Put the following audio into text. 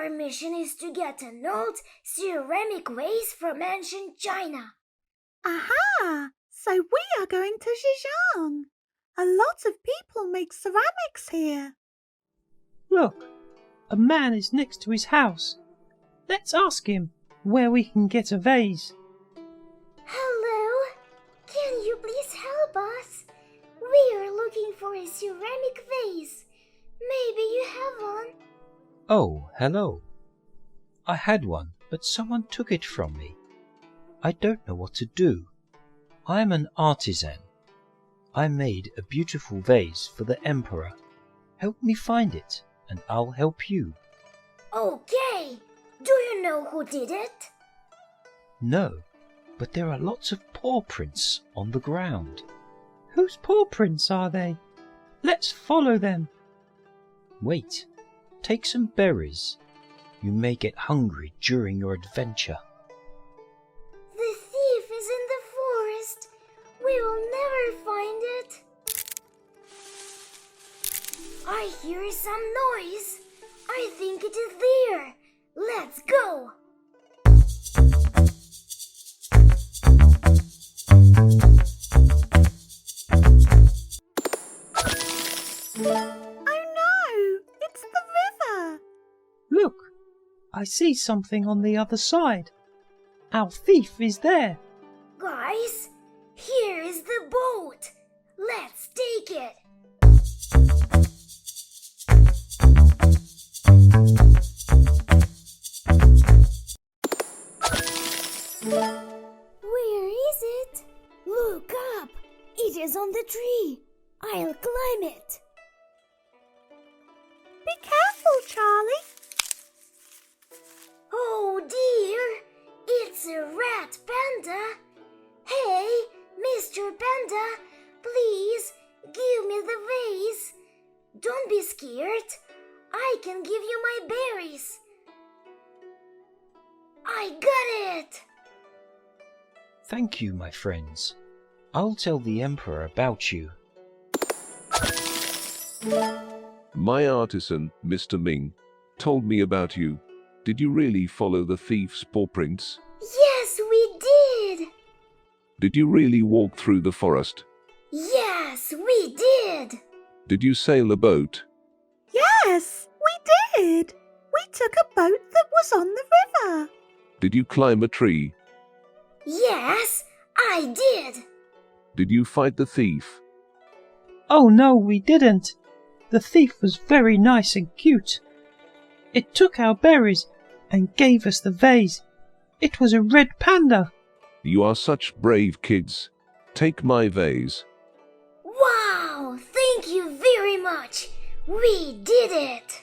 Our mission is to get an old ceramic vase from ancient China. Aha! So we are going to Zhejiang. A lot of people make ceramics here. Look, a man is next to his house. Let's ask him where we can get a vase. Hello? Can you please help us? We are looking for a ceramic vase. Maybe you have one. Oh, hello. I had one, but someone took it from me. I don't know what to do. I am an artisan. I made a beautiful vase for the emperor. Help me find it, and I'll help you. Okay. Do you know who did it? No, but there are lots of paw prints on the ground. Whose paw prints are they? Let's follow them. Wait, take some berries. You may get hungry during your adventure. The thief is in the forest. We will never find it. I hear some noise. I think it is there. Let's go. Oh no! It's the river! Look, I see something on the other side. Our thief is there. Guys, here is the boat. Let's take it. Where is it? Look up. It is on the tree. I'll climb it. Be careful, Charlie. Oh dear, it's a rat panda. Hey, Mr. Panda, please give me the vase. Don't be scared. I can give you my berries. I got it. Thank you, my friends. I'll tell the emperor about you. My artisan, Mr. Ming, told me about you. Did you really follow the thief's paw prints? Yes, we did. Did you really walk through the forest? Yes, we did. Did you sail a boat? Yes, we did. We took a boat that was on the river. Did you climb a tree? Yes, I did. Did you fight the thief? Oh no, we didn't. The thief was very nice and cute. It took our berries and gave us the vase. It was a red panda. You are such brave kids. Take my vase. Wow, thank you very much. We did it.